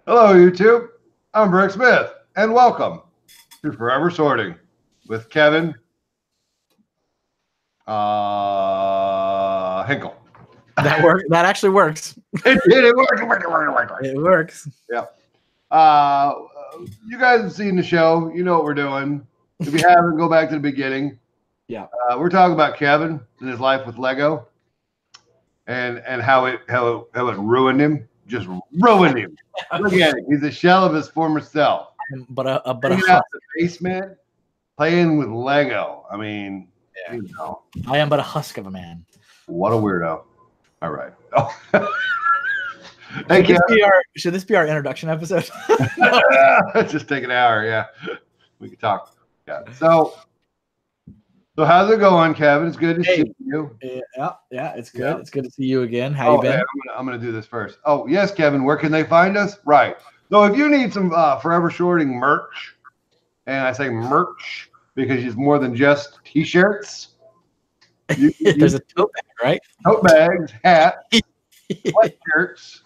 Hello, YouTube. I'm Brick Smith, and welcome to Forever Sorting with Kevin Hinkle. That actually works. It did. It worked. It works. Yeah. You guys have seen the show. You know what we're doing. If you haven't, go back to the beginning. Yeah. We're talking about Kevin and his life with Lego, and how it ruined him. Just ruined him. Look at it. He's a shell of his former self. But out the basement playing with Lego. I mean, yeah. You know. I am but a husk of a man. What a weirdo. All right. Oh. Should this be our introduction episode? Just take an hour. Yeah. We can talk. Yeah. So how's it going, Kevin? It's good to see you. Yeah, it's good. Yeah. It's good to see you again. How you been? Yeah, I'm gonna do this first. Oh, yes, Kevin. Where can they find us? Right. So if you need some Forever Sorting merch, and I say merch because it's more than just t-shirts. There's a tote bag, right? Tote bags, hats, sweatshirts,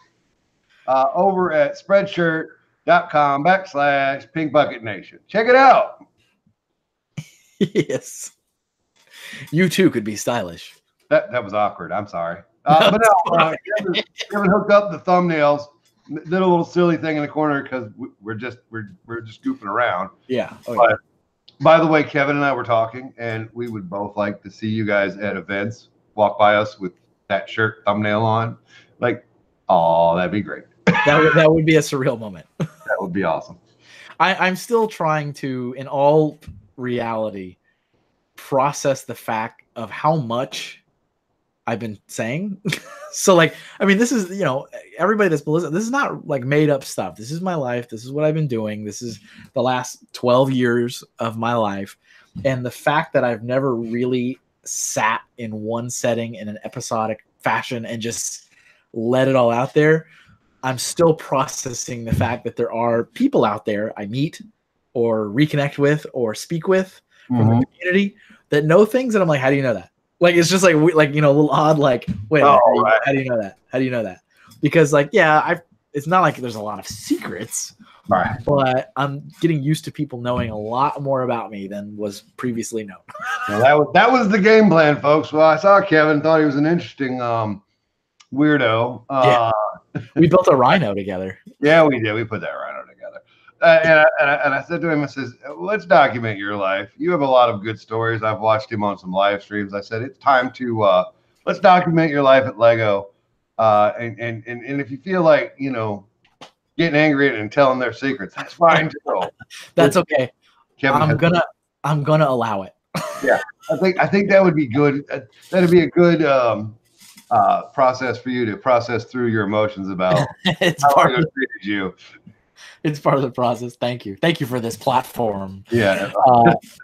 over at spreadshirt.com/pinkbucketnation. Check it out. Yes. You too could be stylish. That was awkward. I'm sorry. But no, Kevin hooked up the thumbnails. Did a little silly thing in the corner because we're just goofing around. Yeah. But by the way, Kevin and I were talking, and we would both like to see you guys at events. Walk by us with that shirt thumbnail on. Like, oh, that'd be great. That would be a surreal moment. That would be awesome. I'm still trying to, in all reality, process the fact of how much I've been saying. So like, I mean, this is, everybody that's been listening, this is not like made up stuff. This is my life. This is what I've been doing. This is the last 12 years of my life. And the fact that I've never really sat in one setting in an episodic fashion and just let it all out there, I'm still processing the fact that there are people out there I meet or reconnect with or speak with from the community that know things. And I'm like, how do you know that? Like, it's just like a little odd, like, wait, how do you know that? How do you know that? Because it's not like there's a lot of secrets, right? But I'm getting used to people knowing a lot more about me than was previously known. Well, that was the game plan, folks. Well, I saw Kevin, thought he was an interesting weirdo. Yeah. We built a rhino together. Yeah, we did. We put that rhino together. And I said to him, I says, let's document your life. You have a lot of good stories. I've watched him on some live streams. I said, it's time to let's document your life at Lego. And if you feel like, getting angry and telling their secrets, that's fine too. That's okay. Kevin, I'm gonna allow it. Yeah. I think that would be good. That'd be a good process for you to process through your emotions about how I treated you. It's part of the process. Thank you. Thank you for this platform. Yeah.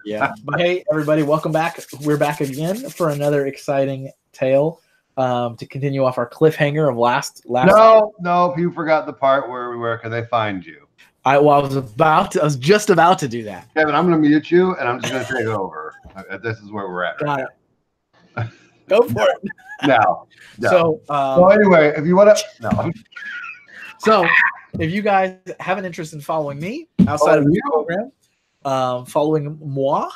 Yeah. But hey, everybody, welcome back. We're back again for another exciting tale to continue off our cliffhanger of last. No, you forgot the part where can they find you? I was just about to do that. Kevin, I'm going to mute you, and I'm just going to take over. This is where we're at. Got it. Go for it. No. So anyway, if you want to, no. So if you guys have an interest in following me outside of the program, following moi,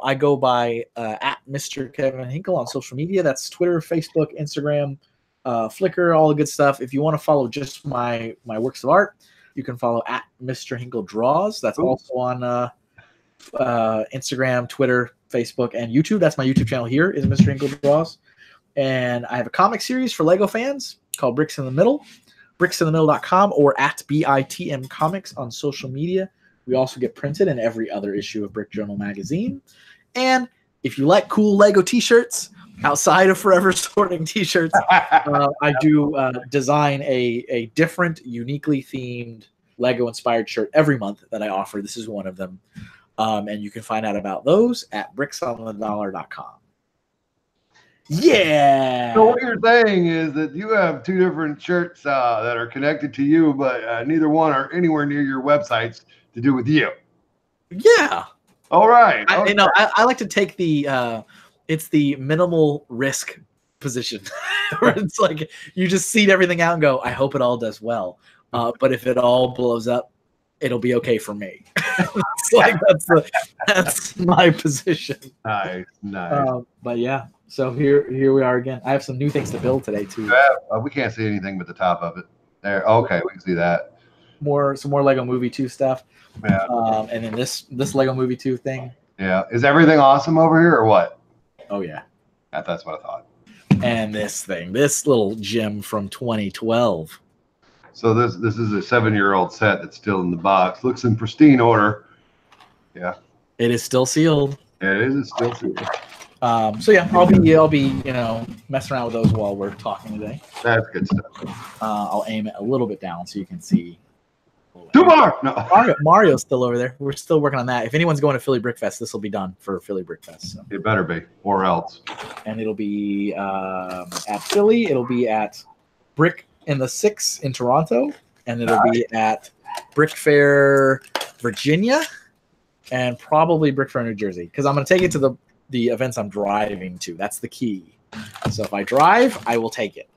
I go by at Mr. Kevin Hinkle on social media. That's Twitter, Facebook, Instagram, Flickr, all the good stuff. If you want to follow just my works of art, you can follow at Mr. Hinkle Draws. That's also on Instagram, Twitter, Facebook, and YouTube. That's my YouTube channel here, is Mr. Hinkle Draws. And I have a comic series for Lego fans called Bricks in the Middle. bricksinthemiddle.com or at BITM Comics on social media. We also get printed in every other issue of Brick Journal magazine. And if you like cool Lego t-shirts outside of Forever Sorting t-shirts, I do design a different, uniquely themed Lego-inspired shirt every month that I offer. This is one of them. And you can find out about those at bricksonthedollar.com. Yeah. So what you're saying is that you have two different shirts that are connected to you, but neither one are anywhere near your websites to do with you. Yeah. All right. Okay. I like to take the it's the minimal risk position where it's like you just seed everything out and go, I hope it all does well. But if it all blows up, it'll be okay for me. It's like that's my position. Nice. But yeah, so here we are again. I have some new things to build today too. Yeah, we can't see anything but the top of it. There. Okay, we can see that. Some more Lego Movie 2 stuff. Yeah. And then this Lego Movie 2 thing. Yeah. Is everything awesome over here or what? Oh yeah. That's what I thought. And this little gem from 2012. So this is a 7-year-old set that's still in the box. Looks in pristine order. Yeah. It is still sealed. Yeah, it is. It's still sealed. So yeah, I'll be messing around with those while we're talking today. That's good stuff. I'll aim it a little bit down so you can see. 2 more. No. Mario's still over there. We're still working on that. If anyone's going to Philly Brick Fest, this will be done for Philly Brick Fest. So. It better be, or else. And it'll be at Philly. It'll be at Brick in the 6 in Toronto, and it'll be at Brick Fair, Virginia, and probably Brick Fair, New Jersey. Because I'm going to take it to the events I'm driving to. That's the key. So if I drive, I will take it.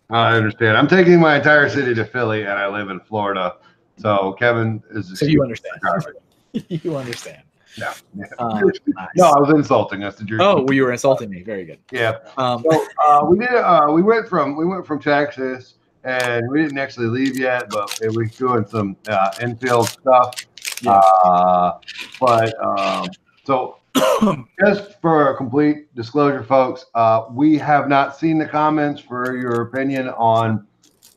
I understand. I'm taking my entire city to Philly, and I live in Florida. So Kevin is. So you understand. You understand. Yeah. Nice. No, I was insulting us. Did you? Oh, well, you were insulting me. Very good. Yeah. So we did. We went from Texas, and we didn't actually leave yet, but we were doing some infield stuff. Yeah. So just for a complete disclosure, folks, we have not seen the comments for your opinion on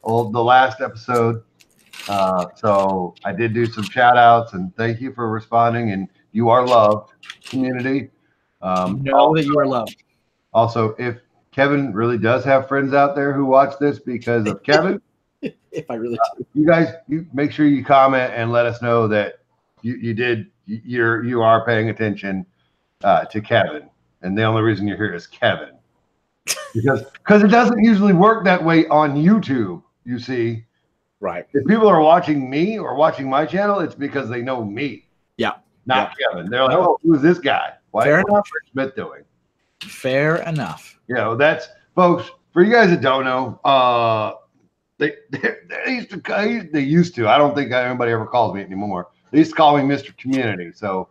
the last episode. So I did do some shout outs, and thank you for responding, and you are loved, community. Know that you are loved. Also, if Kevin really does have friends out there who watch this because of Kevin, if I really do, you make sure you comment and let us know that you are paying attention to Kevin, and the only reason you're here is Kevin, because it doesn't usually work that way on YouTube. You see. Right. If people are watching me or watching my channel, it's because they know me. Yeah. Not Kevin. They're like, oh, who's this guy? Fair enough. What's Smith doing? Fair enough. That's folks. For you guys that don't know, they used to. I don't think anybody ever calls me anymore. They used to call me Mr. Community. So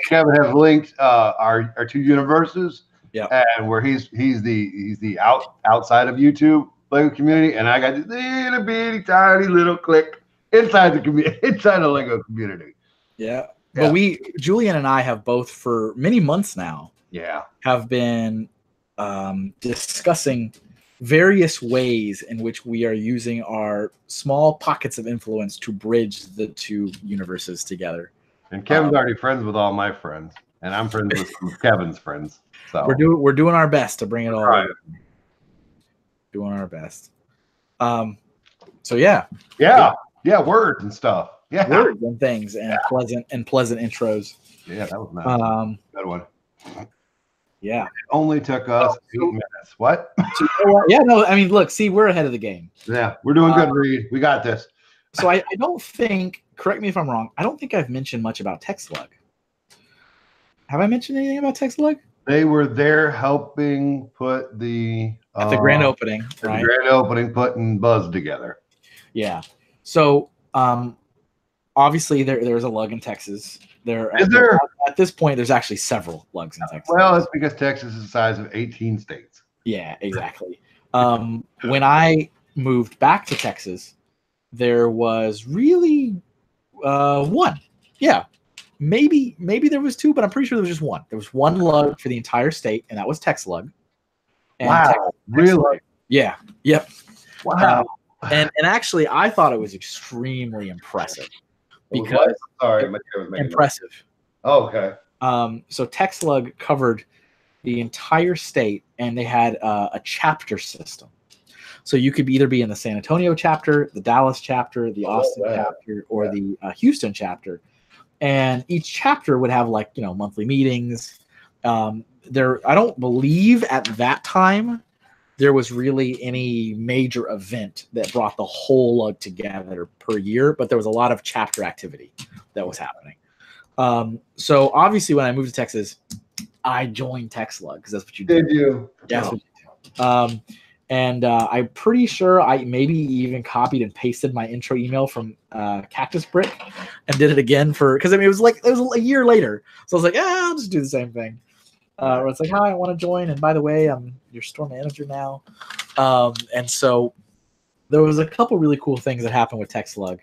Kevin has linked our 2 universes. Yeah. And where he's the outside of YouTube Lego community, and I got this little bitty tiny little clique inside the community, inside the Lego community. Yeah. But Julian and I have both for many months now. Yeah. Have been discussing various ways in which we are using our small pockets of influence to bridge the 2 universes together. And Kevin's already friends with all my friends, and I'm friends with some of Kevin's friends. So we're doing our best to bring it all. Right. Doing our best. So yeah, words and stuff. Yeah, words and things and pleasant intros. Yeah, that was nice. Good one. Yeah, it only took us 8 minutes. What? Yeah, no, I mean, look, see, we're ahead of the game. Yeah, we're doing good, Reed. We got this. So I don't think. Correct me if I'm wrong. I don't think I've mentioned much about TechSlug. Have I mentioned anything about TechSlug? They were there helping put at the grand opening, right? The grand opening, putting Buzz together. Yeah. So obviously there's a lug in Texas. At this point, there's actually several lugs in Texas. Well, it's because Texas is the size of 18 states. Yeah, exactly. When I moved back to Texas, there was really one. Yeah. Maybe there was 2, but I'm pretty sure there was just one. There was one lug for the entire state, and that was TechSlug. Wow, really? Yeah. Yep. Wow. And actually, I thought it was extremely impressive because impressive. Oh, okay. So TechSlug covered the entire state, and they had a chapter system. So you could either be in the San Antonio chapter, the Dallas chapter, the Austin chapter, or the Houston chapter. And each chapter would have monthly meetings. I don't believe at that time there was really any major event that brought the whole lug together per year, but there was a lot of chapter activity that was happening. So obviously when I moved to Texas, I joined TechSlug because that's what you do. Did you? Yeah. And I'm pretty sure I maybe even copied and pasted my intro email from Cactus Brick and did it again because I mean it was a year later, so I was like, I'll just do the same thing. Where it's like, hi, I want to join, and by the way, I'm your store manager now. And so there was a couple really cool things that happened with TechSlug.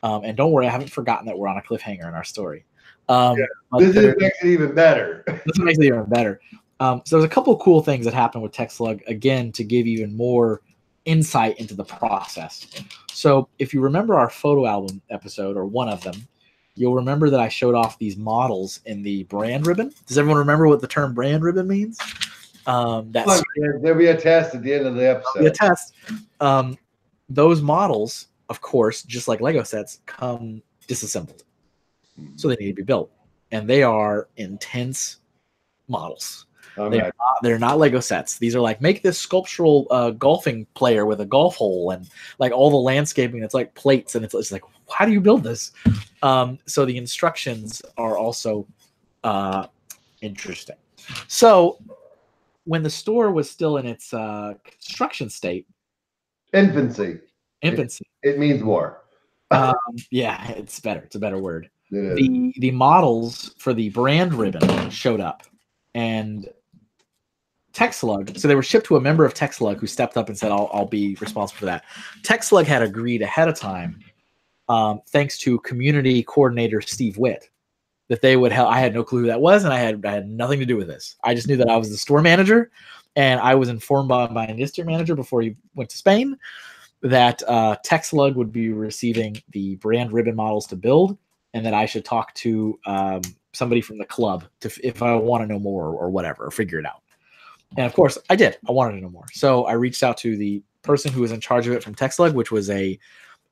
And don't worry, I haven't forgotten that we're on a cliffhanger in our story. This makes it even better. This makes it even better. So there's a couple of cool things that happened with TechSlug, again, to give even more insight into the process. So if you remember our photo album episode, or one of them, you'll remember that I showed off these models in the brand ribbon. Does everyone remember what the term brand ribbon means? There'll be a test at the end of the episode. A test. Those models, of course, just like Lego sets, come disassembled. So they need to be built. And they are intense models. Okay. They're not Lego sets. These are like, make this sculptural golfing player with a golf hole and like all the landscaping. It's like plates, and it's like, how do you build this? So the instructions are also interesting. So when the store was still in its construction state, infancy, it means more. Yeah, it's better. It's a better word. The models for the brand ribbon showed up, and TechSlug, so they were shipped to a member of TechSlug who stepped up and said, I'll be responsible for that. TechSlug had agreed ahead of time, thanks to community coordinator Steve Witt, that they would help. I had no clue who that was, and I had nothing to do with this. I just knew that I was the store manager, and I was informed by my district manager before he went to Spain that TechSlug would be receiving the brand ribbon models to build, and that I should talk to somebody from the club if I want to know more or whatever, or figure it out. And of course, I did. I wanted to know more. So I reached out to the person who was in charge of it from TechSlug, which was a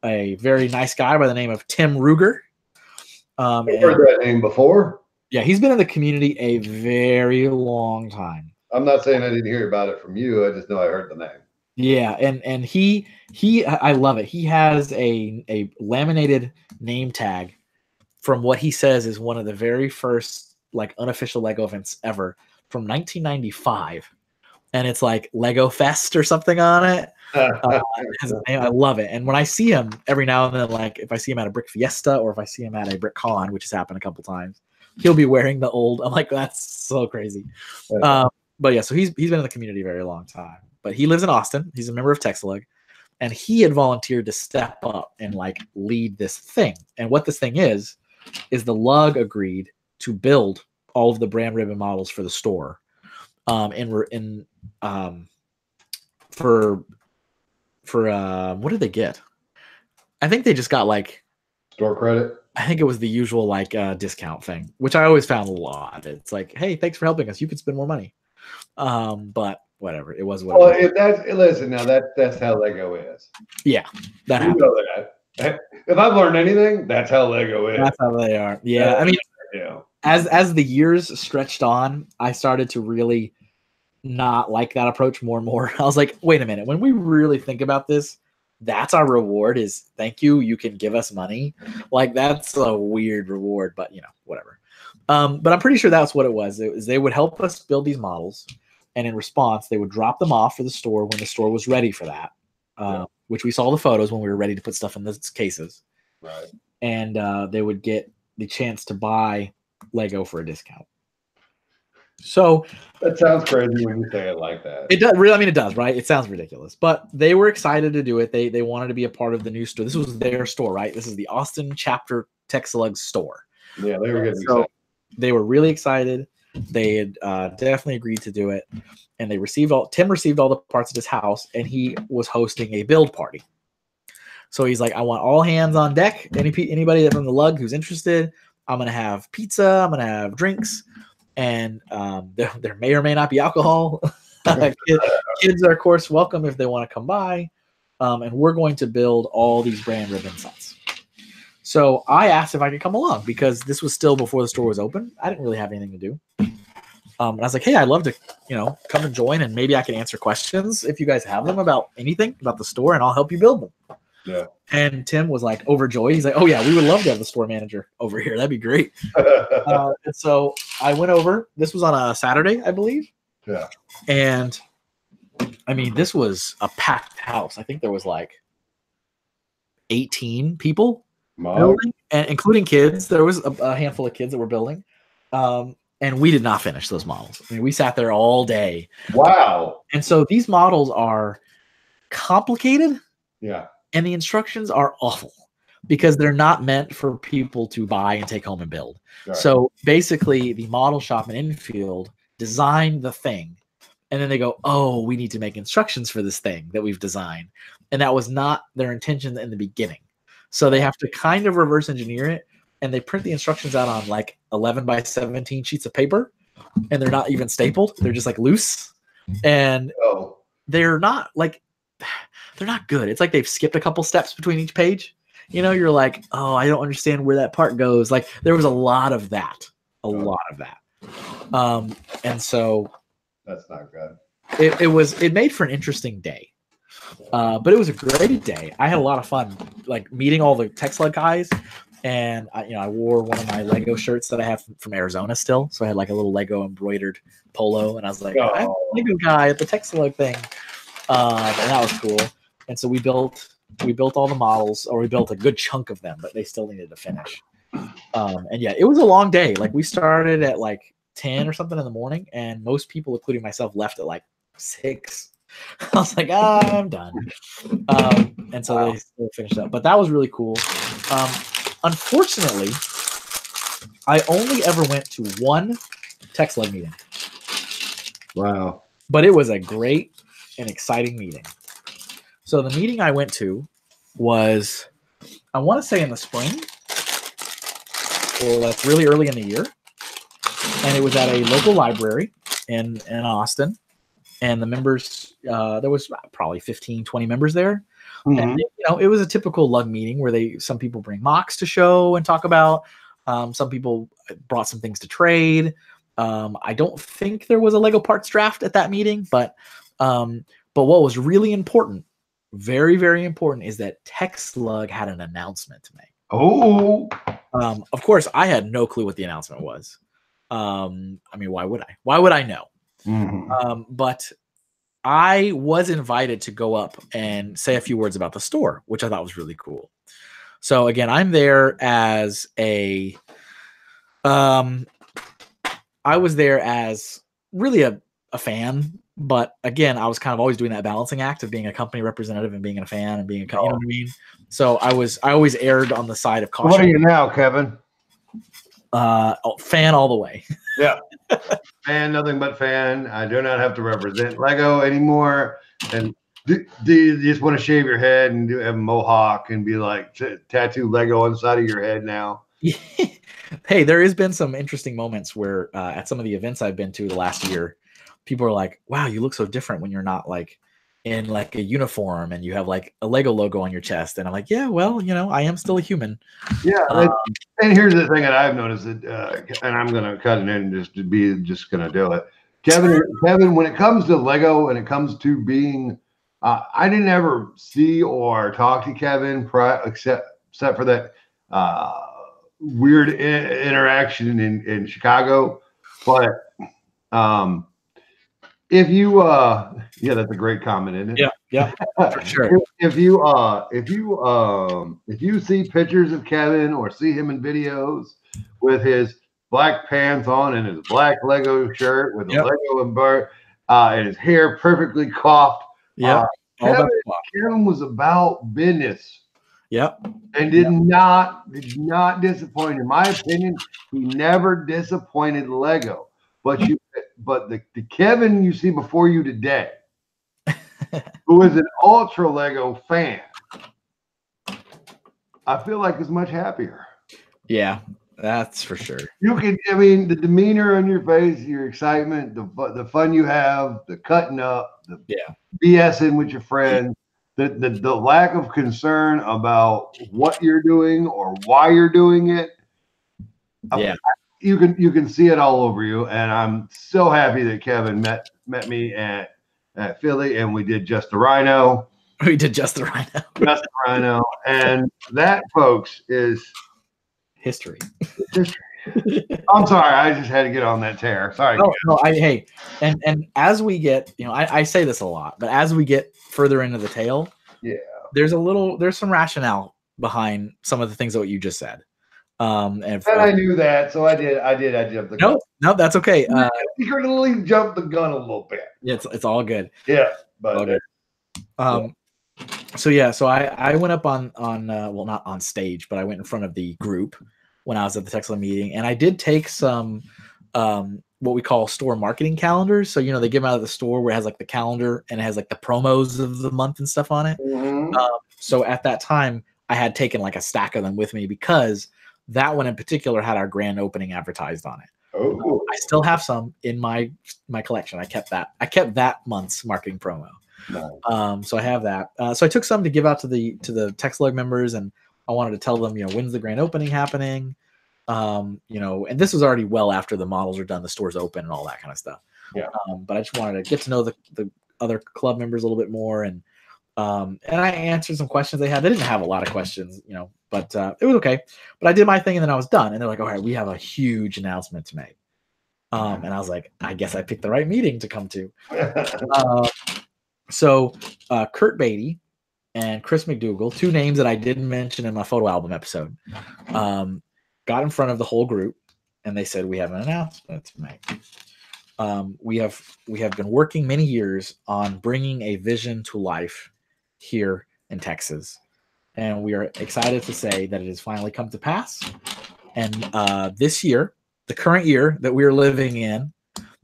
very nice guy by the name of Tim Ruger. I've heard that name before. Yeah, he's been in the community a very long time. I'm not saying I didn't hear about it from you. I just know I heard the name. Yeah, and he I love it. He has a laminated name tag from what he says is one of the very first like unofficial Lego events ever, from 1995, and it's like Lego Fest or something on it. I love it. And when I see him every now and then, like if I see him at a Brick Fiesta or if I see him at a Brick Con, which has happened a couple times, he'll be wearing the old. I'm like, that's so crazy. But yeah, so he's been in the community a very long time. But he lives in Austin. He's a member of TechSlug, and he had volunteered to step up and like lead this thing. And what this thing is the Lug agreed to build all of the brand ribbon models for the store. For what did they get? I think they just got like store credit. I think it was the usual like discount thing, which I always found a lot. It's like, hey, thanks for helping us. You could spend more money. But whatever, it was what. Well, if listen now, that's how Lego is. Yeah, that happens. You know that. If I've learned anything, that's how Lego is. That's how they are. Yeah, I mean, yeah. As the years stretched on, I started to really not like that approach more and more. I was like, wait a minute, when we really think about this, that's our reward is thank you. You can give us money. Like that's a weird reward, but whatever. But I'm pretty sure that's what it was. It was they would help us build these models, and in response, they would drop them off for the store when the store was ready for that. Which we saw the photos when we were ready to put stuff in those cases. Right. And they would get the chance to buy Lego for a discount. So that sounds crazy when you say it like that. It does really. I mean, it does, right? It sounds ridiculous, but they were excited to do it. They wanted to be a part of the new store. This was their store, right? This is the Austin chapter TechSlug store. Yeah, they were getting excited. They were really excited. They had definitely agreed to do it, and Tim received all the parts at his house, and he was hosting a build party. So he's like, I want all hands on deck. Anybody from the Lug who's interested, I'm gonna have pizza. I'm gonna have drinks. And there may or may not be alcohol. Kids are, of course, welcome if they want to come by. And we're going to build all these brand ribbon sets. So I asked if I could come along because this was still before the store was open. I didn't really have anything to do. And I was like, hey, I'd love to, come and join, and maybe I can answer questions if you guys have them about anything about the store, and I'll help you build them. Yeah. And Tim was like overjoyed. He's like, oh yeah, we would love to have the store manager over here. That'd be great. And so I went over. This was on a Saturday, I believe. Yeah. And I mean, this was a packed house. I think there was like 18 people building, and including kids. There was a handful of kids that were building. And we did not finish those models. I mean, we sat there all day. Wow. And so these models are complicated. Yeah. And the instructions are awful because they're not meant for people to buy and take home and build. Right. So basically, the model shop and infield design the thing. And then they go, oh, we need to make instructions for this thing that we've designed. And that was not their intention in the beginning. So they have to kind of reverse engineer it. And they print the instructions out on like 11 by 17 sheets of paper. And they're not even stapled. They're just like loose. And they're not like, they're not good. It's like they've skipped a couple steps between each page. You know, you're like, oh, I don't understand where that part goes. Like there was a lot of that. And so that's not good. It made for an interesting day. But it was a great day. I had a lot of fun, like meeting all the Tech Slug guys. And I wore one of my Lego shirts that I have from Arizona still. So I had like a little Lego embroidered polo. And I was like, I'm a Lego guy at the Tech Slug thing. And that was cool. And so we built all the models, or we built a good chunk of them, but they still needed to finish. And yeah, it was a long day. Like we started at like 10 or something in the morning, and most people, including myself, left at like 6. I was like, I'm done. And so they still finished up. But that was really cool. Unfortunately, I only ever went to one Tech Slug meeting. Wow. But it was a great and exciting meeting. So the meeting I went to was, I want to say in the spring, or like really early in the year. And it was at a local library in Austin. And the members, there was probably 15, 20 members there. Mm-hmm. And it was a typical lug meeting where some people bring mocks to show and talk about. Some people brought some things to trade. I don't think there was a Lego parts draft at that meeting, but what was really important, very, very important, is that Tech Slug had an announcement to make. Oh, of course, I had no clue what the announcement was. I mean, why would I? Why would I know? Mm-hmm. But I was invited to go up and say a few words about the store, which I thought was really cool. So again, I'm there as I was there as really a fan, but again, I was kind of always doing that balancing act of being a company representative and being a fan and being you know what I mean? So I always erred on the side of caution. What are you now, Kevin? Fan all the way. Yeah. Fan, nothing but fan. I do not have to represent Lego anymore. And do you just want to shave your head and have a mohawk and be like tattoo Lego on the side of your head now? Hey, there has been some interesting moments where at some of the events I've been to the last year, people are like, wow, you look so different when you're not like in like a uniform and you have like a Lego logo on your chest. And I'm like, yeah, well, I am still a human. Yeah. And here's the thing that I've noticed that, and I'm going to cut it in just going to do it. Kevin, when it comes to Lego and it comes to being, I didn't ever see or talk to Kevin except for that weird interaction in Chicago. But if you yeah, that's a great comment, isn't it? Yeah, for sure. If you see pictures of Kevin or see him in videos with his black pants on and his black Lego shirt with a Lego and his hair perfectly coiffed, Kevin was about business. Yep. And did not disappoint. In my opinion, he never disappointed Lego. But the Kevin you see before you today, who is an ultra Lego fan, I feel like is much happier. Yeah, that's for sure. The demeanor on your face, your excitement, the fun you have, the cutting up, the BSing with your friends, the lack of concern about what you're doing or why you're doing it. Yeah. You can see it all over you, and I'm so happy that Kevin met me at Philly, and we did Just the Rhino. We did Just the Rhino. Just the Rhino, and that, folks, is history. History. I'm sorry, I just had to get on that tear. Sorry. No, hey, and as we get, I say this a lot, but as we get further into the tale, Yeah, there's some rationale behind some of the things that what you just said. And I knew that, so I jumped the gun. No, that's okay. Secretly jumped the gun a little bit. Yeah, it's all good. Yeah, but all good. So I went up on well, not on stage, but I went in front of the group when I was at the Texas meeting, and I did take some what we call store marketing calendars. So they give them out of the store where it has like the calendar and it has like the promos of the month and stuff on it. Mm-hmm. So at that time, I had taken like a stack of them with me because that one in particular had our grand opening advertised on it. Oh. I still have some in my collection. I kept that month's marketing promo. Nice. So I have that. So I took some to give out to the TextLug members, and I wanted to tell them, when's the grand opening happening. And this was already well after the models are done, the store's open and all that kind of stuff. Yeah. But I just wanted to get to know the other club members a little bit more, and I answered some questions they had. They didn't have a lot of questions, but it was okay. But I did my thing, and then I was done. And they're like, "All right, we have a huge announcement to make." And I was like, "I guess I picked the right meeting to come to." So Kurt Beatty and Chris McDougall, two names that I didn't mention in my photo album episode, got in front of the whole group, and they said, "We have an announcement to make. We have been working many years on bringing a vision to life here in Texas, and we are excited to say that it has finally come to pass. And this year, the current year that we are living in,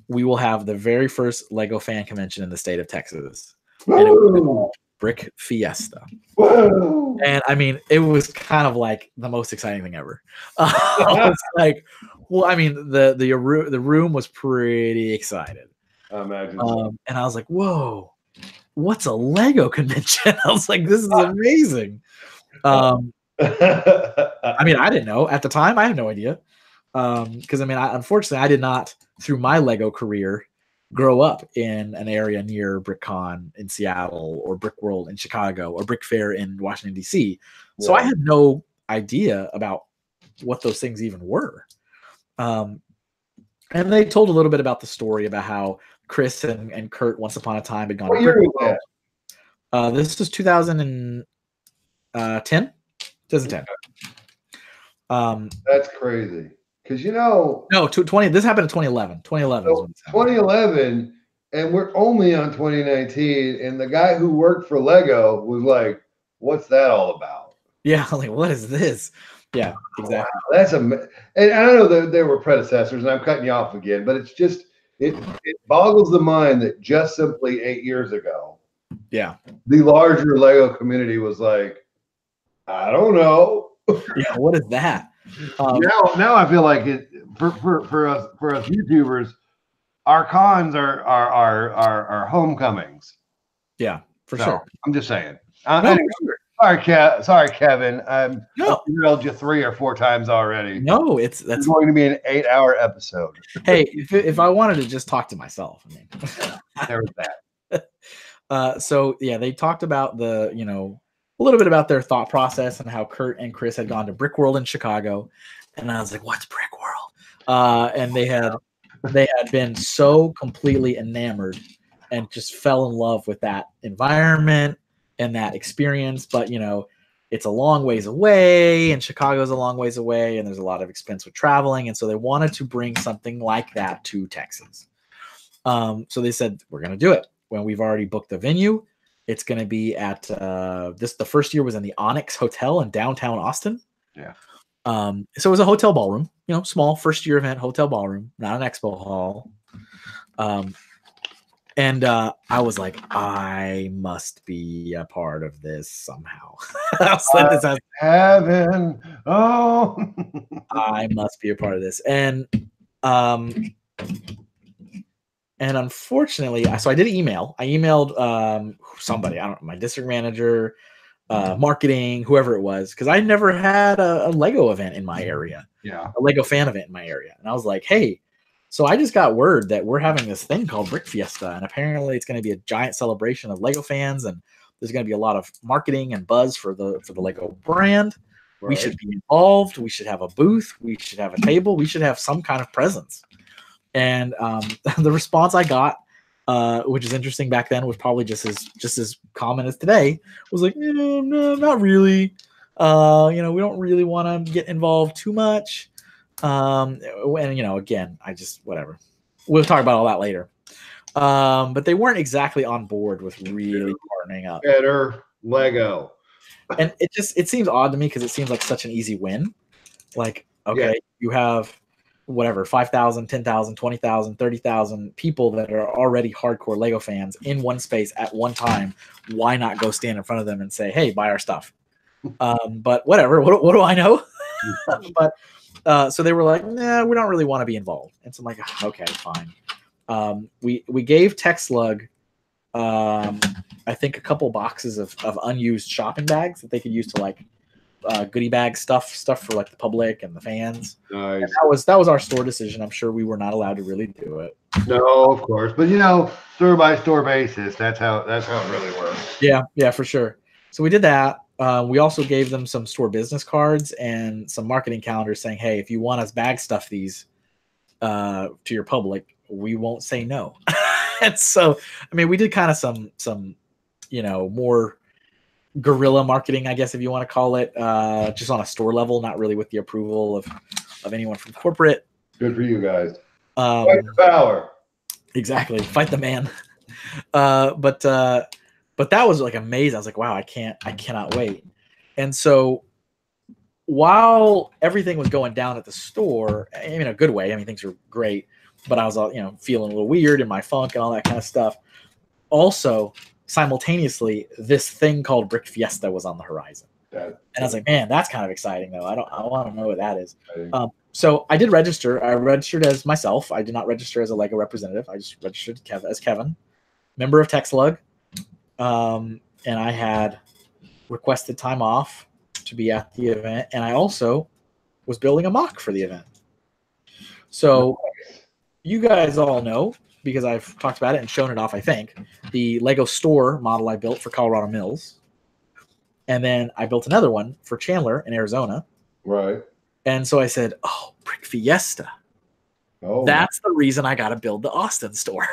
we will have the very first Lego fan convention in the state of Texas, and it will be called Brick Fiesta." Whoa. And I mean, it was kind of like the most exciting thing ever. It's like, well, I mean, the room was pretty excited. I imagine. So. And I was like, "Whoa, what's a Lego convention?" I was like, "This is amazing." I mean, I didn't know at the time. I had no idea. Because unfortunately, I did not, through my Lego career, grow up in an area near BrickCon in Seattle or Brick World in Chicago or Brick Fair in Washington, D.C. So I had no idea about what those things even were. And they told a little bit about the story about how Chris and Kurt once upon a time had gone to Brick World. This was 2010. 2010. That's crazy. Because no, 20. This happened in 2011. 2011. So 2011, and we're only on 2019. And the guy who worked for Lego was like, "What's that all about?" Yeah, like, what is this? Yeah, exactly. Wow, that's and I know that there were predecessors, and I'm cutting you off again, but it's just it boggles the mind that just simply 8 years ago, yeah, the larger Lego community was like, "I don't know." Yeah, what is that? Now I feel like it for us YouTubers, our cons are homecomings. Yeah, for sure. I'm just saying. No, sure. Sorry, Kevin. I've No. emailed you 3 or 4 times already. No, that's going to be an 8-hour episode. Hey, if I wanted to just talk to myself, I mean, there was that. So yeah, they talked about a little bit about their thought process and how Kurt and Chris had gone to Brick World in Chicago, and I was like, "What's Brick World?" And they had been so completely enamored and just fell in love with that environment and that experience. But it's a long ways away, and Chicago's a long ways away, and there's a lot of expense with traveling, and so they wanted to bring something like that to Texas. So they said, "We're going to do it." When we've already booked the venue. It's going to be at the first year was in the Onyx Hotel in downtown Austin. Yeah. So it was a hotel ballroom, small first year event, hotel ballroom, not an expo hall. And I was like, I must be a part of this somehow. Heaven. Oh, I must be a part of this. And unfortunately, so I did email. I emailed somebody, I don't know, my district manager, marketing, whoever it was, because I never had a Lego event in my area. Yeah. A Lego fan event in my area. And I was like, "Hey, so I just got word that we're having this thing called Brick Fiesta, and apparently it's going to be a giant celebration of Lego fans, and there's going to be a lot of marketing and buzz for the Lego brand. We should be involved. We should have a booth. We should have a table. We should have some kind of presence. And the response I got, which is interesting back then, was probably just as common as today, was like, no, not really. We don't really want to get involved too much. And again, I just whatever. We'll talk about all that later. But they weren't exactly on board with really partnering up. Better Lego. And it seems odd to me because it seems like such an easy win. Like, okay, you have whatever, 5,000, 10,000, 20,000, 30,000 people that are already hardcore Lego fans in one space at one time. Why not go stand in front of them and say, hey, buy our stuff? But whatever, what do I know? But so they were like, nah, we don't really want to be involved. And so I'm like, okay, fine. We gave TechSlug, I think, a couple boxes of unused shopping bags that they could use to like goodie bag stuff for like the public and the fans. Nice. And that was our store decision. I'm sure we were not allowed to really do it. No, of course, but store by store basis. That's how it really works. Yeah, for sure. So we did that. We also gave them some store business cards and some marketing calendars saying, hey, if you want us bag stuff these to your public, we won't say no. And so, I mean, we did kind of some more guerrilla marketing, I guess, if you want to call it, just on a store level, not really with the approval of anyone from corporate. Good for you guys. Fight the power. Exactly. Fight the man. But that was like amazing. I was like, wow, I cannot wait. And so while everything was going down at the store, in a good way, I mean, things were great, but I was, feeling a little weird in my funk and all that kind of stuff. Also, simultaneously, this thing called Brick Fiesta was on the horizon. And I was like, man, that's kind of exciting, though. I want to know what that is. So I did register. I registered as myself. I did not register as a Lego representative. I just registered as Kevin, member of TechSlug. And I had requested time off to be at the event. And I also was building a mock for the event. So you guys all know, because I've talked about it and shown it off, I think, the Lego store model I built for Colorado Mills. And then I built another one for Chandler in Arizona. Right. And so I said, oh, Brick Fiesta. Oh. That's the reason I got to build the Austin store.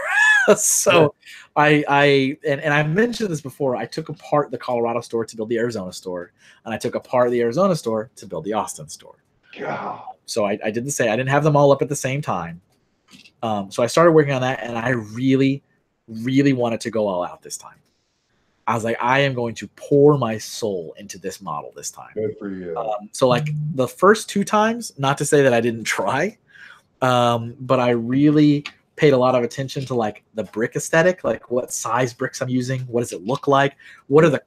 So yeah. I mentioned this before. I took apart the Colorado store to build the Arizona store. And I took apart the Arizona store to build the Austin store. Yeah. So I did the same. I didn't have them all up at the same time. So I started working on that, and I really, really wanted to go all out this time. I was like, I am going to pour my soul into this model this time. Good for you. So like the first two times, not to say that I didn't try, but I really paid a lot of attention to like the brick aesthetic, like what size bricks I'm using, what does it look like, what are the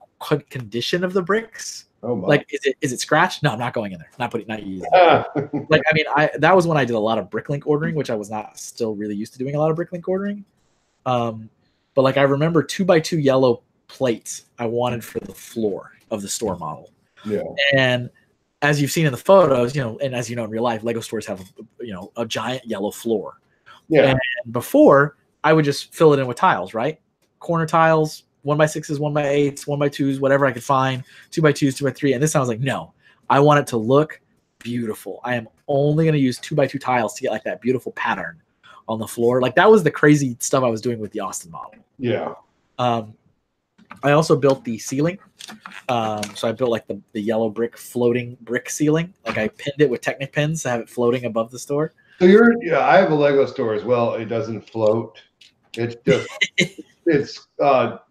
condition of the bricks. Oh my. Like, is it scratched? No, I'm not going in there. Not using it. Like, I mean, that was when I did a lot of Bricklink ordering, which I was not still really used to doing a lot of Bricklink ordering. But like, I remember 2x2 yellow plates I wanted for the floor of the store model. Yeah. And as you've seen in the photos, and as you know in real life, Lego stores have a giant yellow floor. Yeah. And before, I would just fill it in with tiles, right? Corner tiles. 1x6s, 1x8s, 1x2s, whatever I could find, 2x2s, 2x3. And this time I was like, no, I want it to look beautiful. I am only going to use 2x2 tiles to get like that beautiful pattern on the floor. Like that was the crazy stuff I was doing with the Austin model. Yeah. I also built the ceiling. So I built like the yellow brick floating brick ceiling. Like I pinned it with Technic pins to have it floating above the store. So I have a Lego store as well. It doesn't float. It's just... It's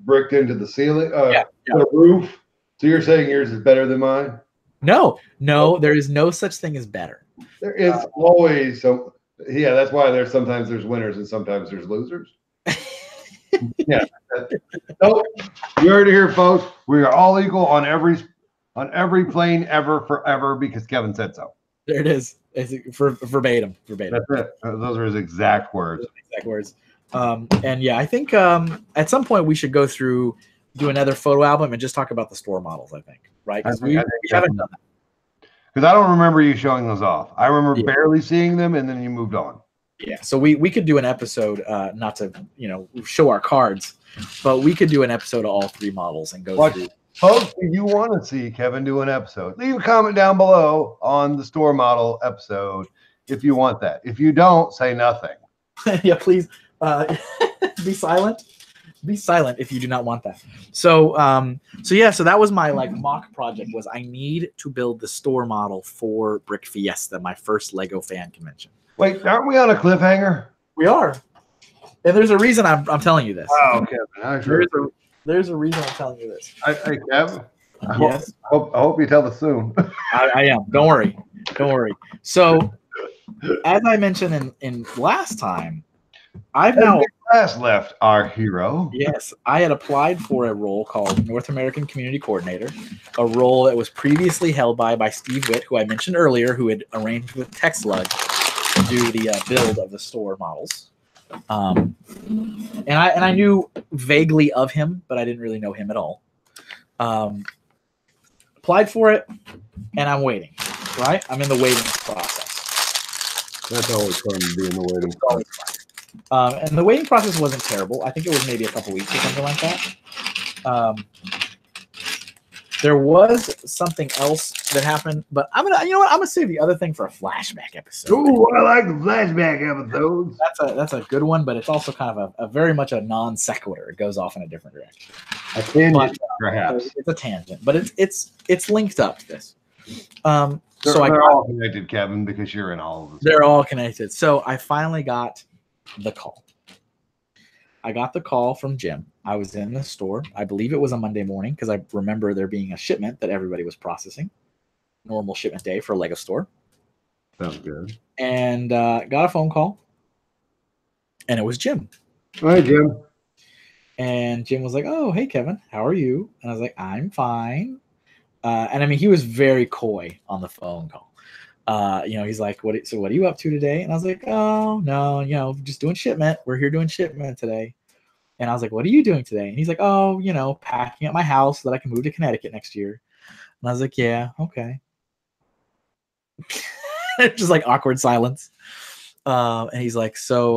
bricked into the ceiling, the roof. So you're saying yours is better than mine? No, there is no such thing as better. There is always so. Yeah, that's why sometimes there's winners and sometimes there's losers. Yeah. So you heard it here, folks. We are all equal on every plane ever, forever, because Kevin said so. There it is. It's verbatim. That's it. Those are his exact words. And yeah, I think at some point we should go through, do another photo album and just talk about the store models, I think, right? Because we haven't done that. Because I don't remember you showing those off. I remember barely seeing them, and then you moved on. Yeah, so we could do an episode, not to show our cards, but we could do an episode of all three models and go through. Folks, do you want to see Kevin do an episode? Leave a comment down below on the store model episode if you want that. If you don't, say nothing. Yeah, please be silent. Be silent if you do not want that. So so that was my like mock project. Was I need to build the store model for Brick Fiesta, my first Lego fan convention. Wait, aren't we on a cliffhanger? We are, and there's a reason I'm telling you this. Oh, Kevin, there's a reason I'm telling you this. Hey, Kevin. Yes. I hope you tell us soon. I am. Don't worry. So, as I mentioned in last time, I've now last left our hero. Yes, I had applied for a role called North American Community Coordinator, a role that was previously held by Steve Witt, who I mentioned earlier, who had arranged with TechSlug to do the build of the store models. And I knew vaguely of him, but I didn't really know him at all. Applied for it, and I'm waiting. Right, I'm in the waiting process. That's always fun to be in the waiting process. And the waiting process wasn't terrible. I think it was maybe a couple weeks or something like that. There was something else that happened, but I'm gonna save the other thing for a flashback episode. Ooh, I like the flashback episodes. That's a good one, but it's also kind of a very much a non sequitur. It goes off in a different direction. A tangent, perhaps. It's a tangent, but it's linked up to this. They're all connected, Kevin, because you're in all of them. They're all connected. So I finally got the call. I got the call from Jim. I was in the store. I believe it was a Monday morning because I remember there being a shipment that everybody was processing. Normal shipment day for a Lego store. Sounds good. And got a phone call. And it was Jim. Hi, Jim. And Jim was like, "Oh, hey, Kevin. How are you?" And I was like, "I'm fine." And I mean, he was very coy on the phone call. He's like, what are you up to today? And I was like, "Oh, no, just doing shipment. We're here doing shipment today." And I was like, "What are you doing today?" And he's like, "Oh, packing up my house so that I can move to Connecticut next year." And I was like, "Yeah, okay." Just like awkward silence. And he's like, "So,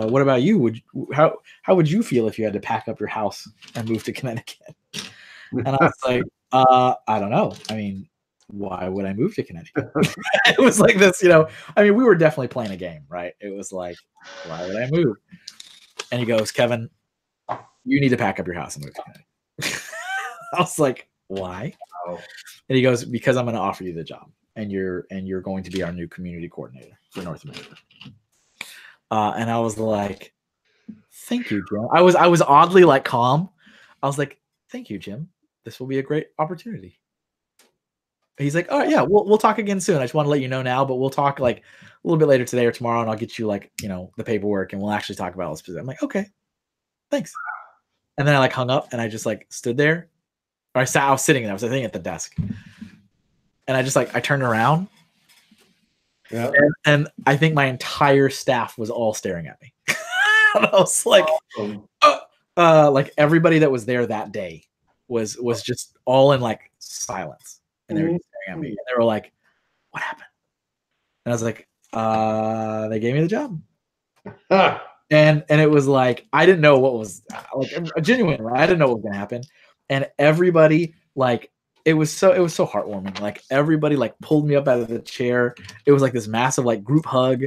what about you? How would you feel if you had to pack up your house and move to Connecticut?" And I was like, "I don't know. I mean, why would I move to Connecticut?" It was like this, I mean, we were definitely playing a game, right? It was like, why would I move? And he goes, "Kevin, you need to pack up your house and move to Connecticut." I was like, "Why?" Oh. And he goes, "Because I'm going to offer you the job, and you're going to be our new community coordinator for North America." And I was like, "Thank you, Jim." I was oddly like calm. I was like, "Thank you, Jim. This will be a great opportunity." He's like, "Oh yeah, we'll talk again soon. I just want to let you know now, but we'll talk like a little bit later today or tomorrow, and I'll get you like the paperwork, and we'll actually talk about all this." I'm like, "Okay, thanks." And then I like hung up, and I just like stood there. Or I was sitting there. I was sitting at the desk, and I just like I turned around, yeah, and I think my entire staff was all staring at me. And I was like, like everybody that was there that day was just all in like silence. And they were staring at me. And they were like, "What happened?" And I was like, "They gave me the job." And it was like, I didn't know what was like genuinely, I didn't know what was gonna happen. And everybody like it was so heartwarming. Like everybody like pulled me up out of the chair. It was like this massive like group hug.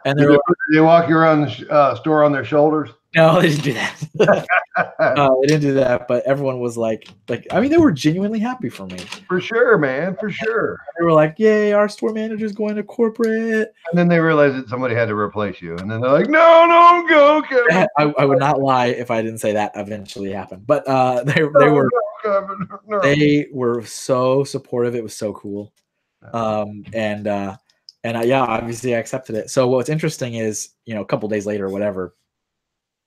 And did they walk you around the store on their shoulders? No, they didn't do that. They didn't do that, but everyone was like, I mean, they were genuinely happy for me. For sure, man, for sure. They were like, "Yay, our store manager's going to corporate." And then they realized that somebody had to replace you. And then they're like, "No, go, Kevin." I would not lie if I didn't say that eventually happened. But they were so supportive. It was so cool. Yeah, obviously I accepted it. So what's interesting is, a couple days later or whatever,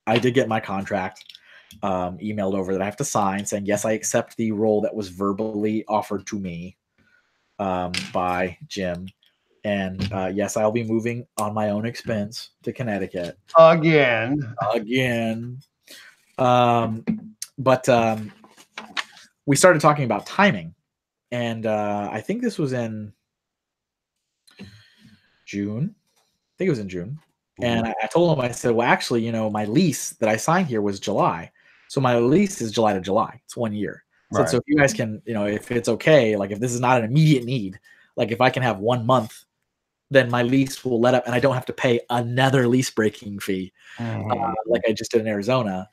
I did get my contract emailed over that I have to sign saying, yes, I accept the role that was verbally offered to me by Jim. And yes, I'll be moving on my own expense to Connecticut. Again. But we started talking about timing. And I think this was in June. I think it was in June. And I told him, I said, well, actually, my lease that I signed here was July. So my lease is July to July. It's 1 year. So if you guys can, if it's okay, like if this is not an immediate need, like if I can have 1 month, then my lease will let up and I don't have to pay another lease breaking fee like I just did in Arizona.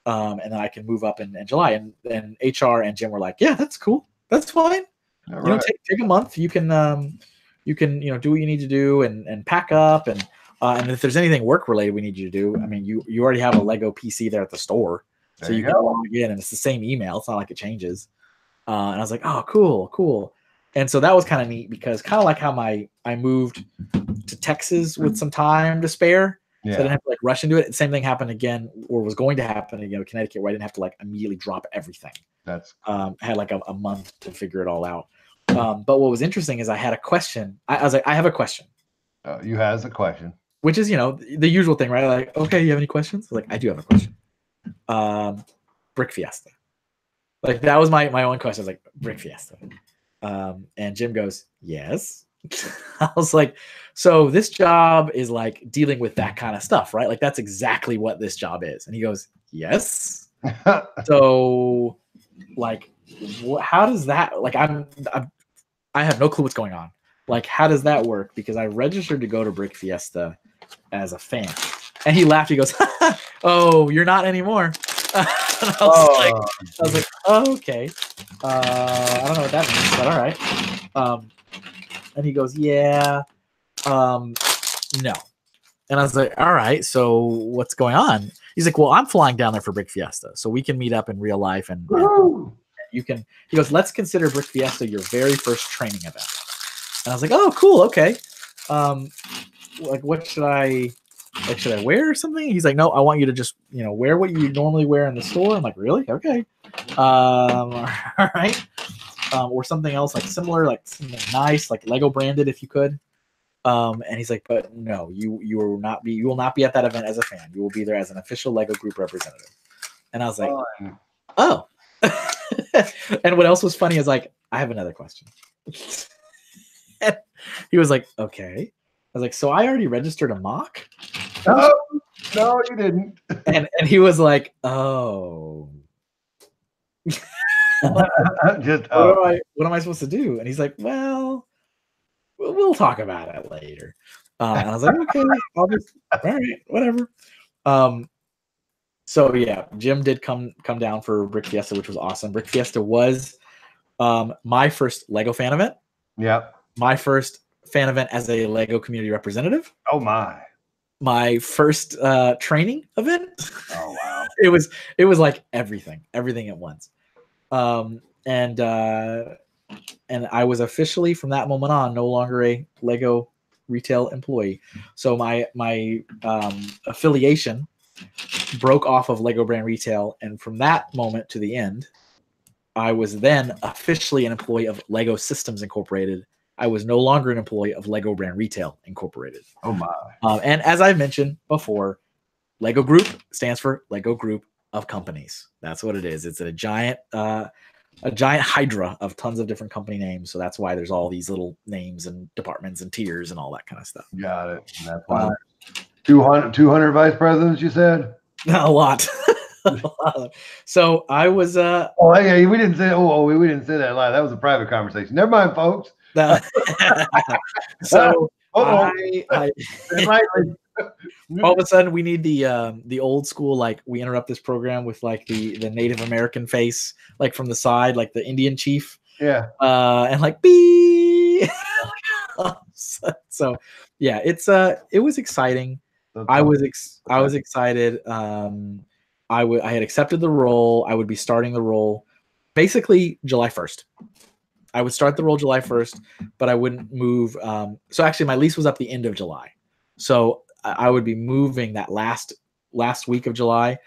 And then I can move up in July. And HR and Jim were like, yeah, that's cool. That's fine. Take a month. You can do what you need to do and pack up. And if there's anything work related we need you to do, I mean, you already have a Lego PC there at the store. So you can log in and it's the same email. It's not like it changes. And I was like, oh, cool. And so that was kind of neat because kind of like how I moved to Texas with some time to spare. Yeah. So I didn't have to like rush into it. The same thing happened again, or was going to happen again with Connecticut, where I didn't have to like immediately drop everything. That's I had like a month to figure it all out. But what was interesting is I had a question. I was like, I have a question. You has a question. Which is, the usual thing, right? Like, okay, you have any questions? Like, I do have a question. Brick Fiesta. Like that was my only question. I was like, Brick Fiesta. And Jim goes, yes. I was like, so this job is like dealing with that kind of stuff, right? Like that's exactly what this job is. And he goes, yes. So like, how does that, like, I have no clue what's going on. Like, how does that work? Because I registered to go to Brick Fiesta as a fan. And he laughed. He goes, oh, you're not anymore. And I was like, oh, okay. I don't know what that means, but all right. And he goes, yeah, no. And I was like, all right, so what's going on? He's like, well, I'm flying down there for Brick Fiesta, so we can meet up in real life, and you can. He goes, let's consider Brick Fiesta your very first training event. And I was like, oh, cool, okay. Like, what should I? Like, should I wear something? He's like, no, I want you to just, wear what you normally wear in the store. I'm like, really? Okay. All right. Or something else like similar, like something nice, like Lego branded, if you could. And he's like, but no, you will not be at that event as a fan. You will be there as an official Lego group representative. And I was like, oh. And what else was funny is like, I have another question. He was like, okay. I was like, so I already registered a mock? No, you didn't. And he was like, oh. Just what am I supposed to do? And he's like, well, we'll talk about it later. And I was like, okay, I'll just, all right, whatever. So yeah, Jim did come down for Brick Fiesta, which was awesome. Brick Fiesta was my first Lego fan event. Yep. My first fan event as a Lego community representative. Oh my first training event. Oh wow. It was like everything at once. And I was officially from that moment on no longer a Lego retail employee. So my affiliation broke off of Lego Brand Retail, and from that moment to the end, I was then officially an employee of Lego Systems Incorporated. I was no longer an employee of Lego Brand Retail Incorporated. Oh my. And as I mentioned before, Lego Group stands for Lego Group of Companies. That's what it is. It's a giant hydra of tons of different company names. So that's why there's all these little names and departments and tiers and all that kind of stuff. Got it. And that's why 200 vice presidents, you said? A lot. So I was. Oh, yeah, we didn't say. We didn't say that live. That was a private conversation. Never mind, folks. So all of a sudden we need the old school, like we interrupt this program with like the Native American face, like from the side, like the Indian chief. Yeah. And like bee. So yeah, it was exciting. I was excited. I had accepted the role. I would be starting the role basically July 1st. I would start the role July 1st, but I wouldn't move. So actually my lease was up the end of July. So I would be moving that last week of July,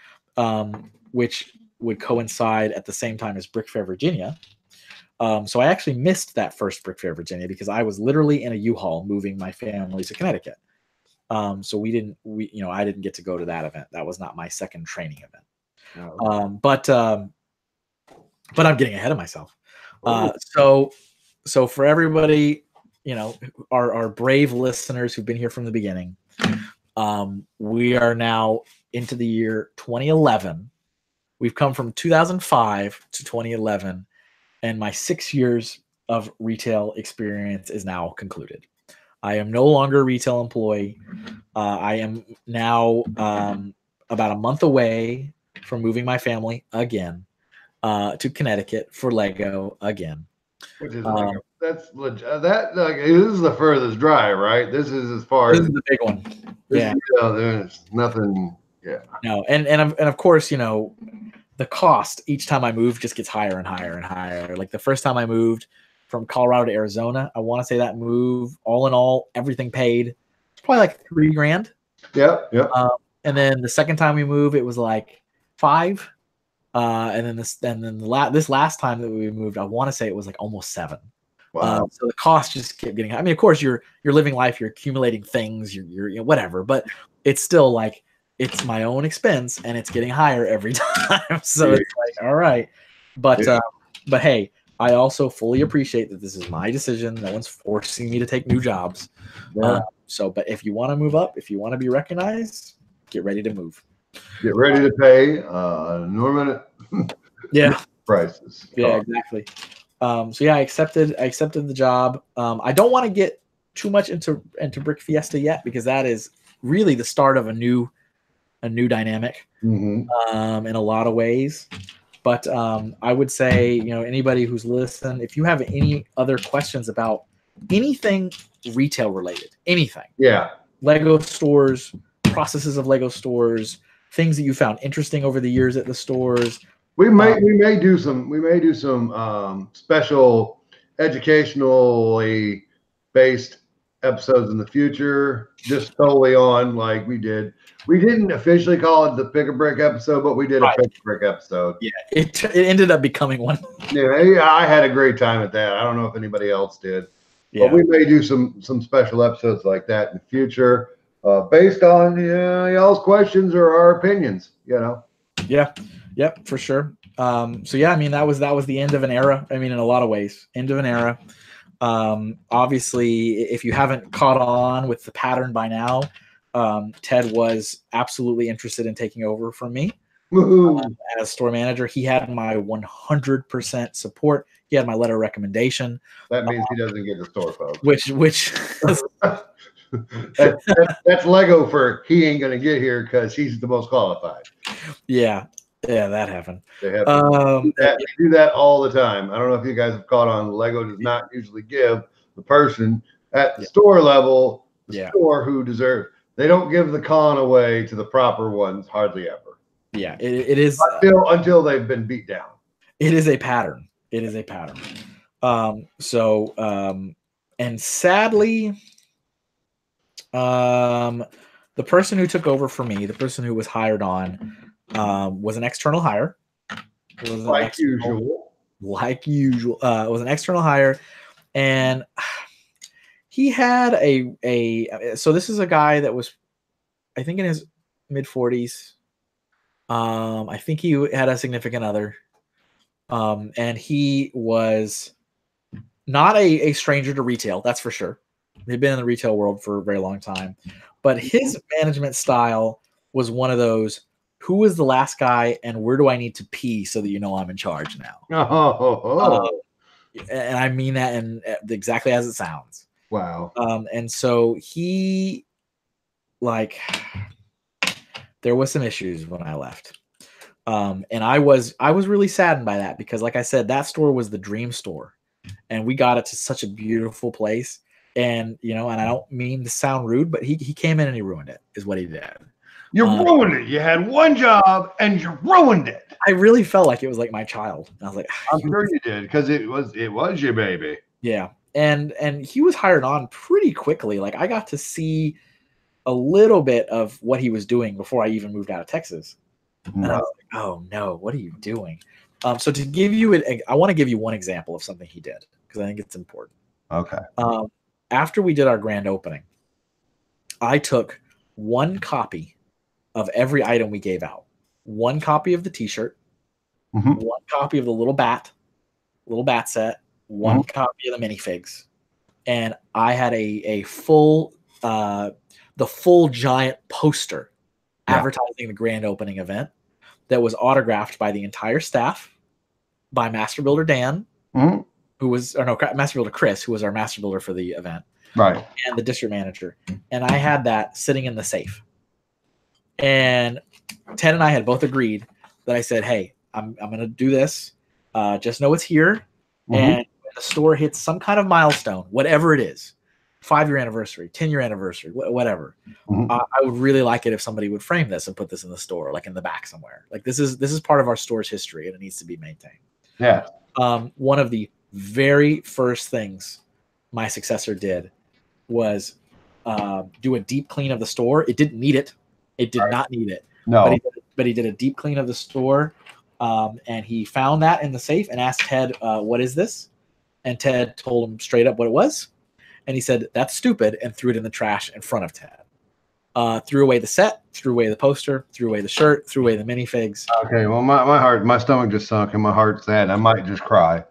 which would coincide at the same time as Brick Fair, Virginia. So I actually missed that first Brick Fair, Virginia, because I was literally in a U-Haul moving my family to Connecticut. So I didn't get to go to that event. That was not my second training event. Oh. But I'm getting ahead of myself. So for everybody, our brave listeners who've been here from the beginning, we are now into the year 2011. we've come from 2005 to 2011, and my 6 years of retail experience is now concluded. I am no longer a retail employee. I am now about a month away from moving my family again to Connecticut for Lego again. Which is that's legit. That this is the furthest drive, right? This is as far This as is the big one. Yeah. There's nothing. Yeah. No, and of course, the cost each time I move just gets higher and higher and higher. Like the first time I moved from Colorado to Arizona, I want to say that move, all in all, everything paid, it's probably like $3,000. Yep. And then the second time we moved, it was like $5,000. And then this last time that we moved, I want to say it was like almost $7,000. Wow. So the cost just kept getting high. I mean, of course, you're living life, you're accumulating things, you're whatever, but it's still like it's my own expense and it's getting higher every time. So it's like, all right, but hey, I also fully appreciate that this is my decision. No one's forcing me to take new jobs. Yeah. But if you want to move up, if you want to be recognized, get ready to move. Get ready to pay Norman. Prices. Yeah, exactly. So yeah, I accepted the job. I don't want to get too much into Brick Fiesta yet because that is really the start of a new dynamic in a lot of ways. But I would say, anybody who's listening, if you have any other questions about anything retail related, anything, Lego stores, processes of Lego stores, things that you found interesting over the years at the stores. We may do some special educationally based episodes in the future, just solely on like we did. We didn't officially call it the Pick a Brick episode, but we did a Pick a Brick episode. Yeah, it ended up becoming one. Yeah, I had a great time at that. I don't know if anybody else did. Yeah. But we may do some special episodes like that in the future, based on y'all's questions or our opinions. Yeah. Yep, for sure. So yeah, I mean that was the end of an era. I mean, in a lot of ways, end of an era. Obviously, if you haven't caught on with the pattern by now, Ted was absolutely interested in taking over from me as store manager. He had my 100% support. He had my letter of recommendation. That means he doesn't get the store, folks. Which that's Lego for he ain't gonna get here because he's the most qualified. Yeah, that happened. They do that all the time. I don't know if you guys have caught on. Lego does not usually give the person at the store level the store who deserves. They don't give the con away to the proper ones hardly ever. Yeah, it is until they've been beat down. It is a pattern. And sadly, the person who took over for me, the person who was hired on, was an external hire. Like usual. It was an external hire, and he had so this is a guy that was, I think, in his mid 40s. I think he had a significant other. And he was not a stranger to retail, that's for sure. He'd been in the retail world for a very long time. But his management style was one of those, who is the last guy and where do I need to pee so that I'm in charge now? And I mean that in exactly as it sounds. Wow. And so he, there was some issues when I left. And I was really saddened by that because, like I said, that store was the dream store, and we got it to such a beautiful place. And and I don't mean to sound rude, but he came in and he ruined it. Is what he did. You ruined it. You had one job and you ruined it. I really felt like it was like my child. I was like, I'm sure you did because it was your baby. Yeah, and he was hired on pretty quickly. Like I got to see a little bit of what he was doing before I even moved out of Texas. And I was like, oh no, what are you doing? So to give you I want to give you one example of something he did because I think it's important. Okay. After we did our grand opening, I took one copy of every item we gave out. One copy of the t-shirt, one copy of the little bat set, one copy of the minifigs. And I had a full, the full giant poster advertising the grand opening event. that was autographed by the entire staff, by Master Builder Dan, who was, or no, Master Builder Chris, who was our Master Builder for the event, right, and the district manager. And I had that sitting in the safe. And Ted and I had both agreed that I said, hey, I'm going to do this. Just know it's here. And when the store hits some kind of milestone, whatever it is, 5-year anniversary, 10-year anniversary, whatever, I would really like it if somebody would frame this and put this in the store, like in the back somewhere. Like this is part of our store's history, and it needs to be maintained. Yeah. One of the very first things my successor did was do a deep clean of the store. It didn't need it. It did not need it. No. But he did a deep clean of the store, and he found that in the safe and asked Ted, what is this? And Ted told him straight up what it was. And he said, that's stupid, and threw it in the trash in front of Ted. Threw away the set, threw away the poster, threw away the shirt, threw away the minifigs. Okay, well, my stomach just sunk and my heart's sad. I might just cry.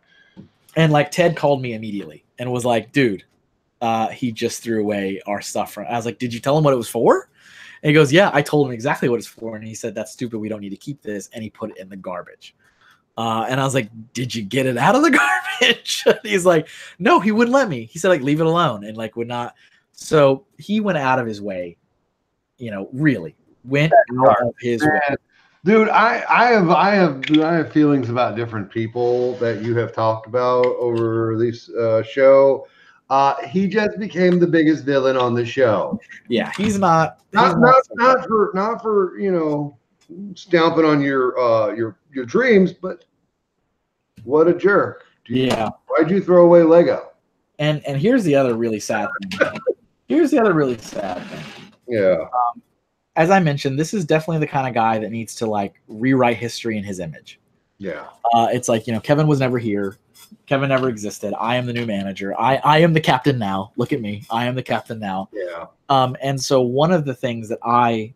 And like Ted called me immediately and was like, dude, he just threw away our stuff. I was like, did you tell him what it was for? And he goes, yeah, I told him exactly what it's for. And he said, that's stupid. We don't need to keep this. And he put it in the garbage. And I was like, did you get it out of the garbage? He's like, no, he wouldn't let me. He said, like, leave it alone, and like would not. So he went out of his way, really went out of his way. Dude, I have feelings about different people that you have talked about over this show. He just became the biggest villain on the show. Yeah, he's not for stomping on your dreams, but what a jerk. Why'd you throw away Lego? And here's the other really sad thing. Yeah. As I mentioned, this is definitely the kind of guy that needs to like rewrite history in his image. Yeah. It's like, Kevin was never here. Kevin never existed. I am the new manager. I am the captain now. Look at me. I am the captain now. Yeah. And so one of the things that I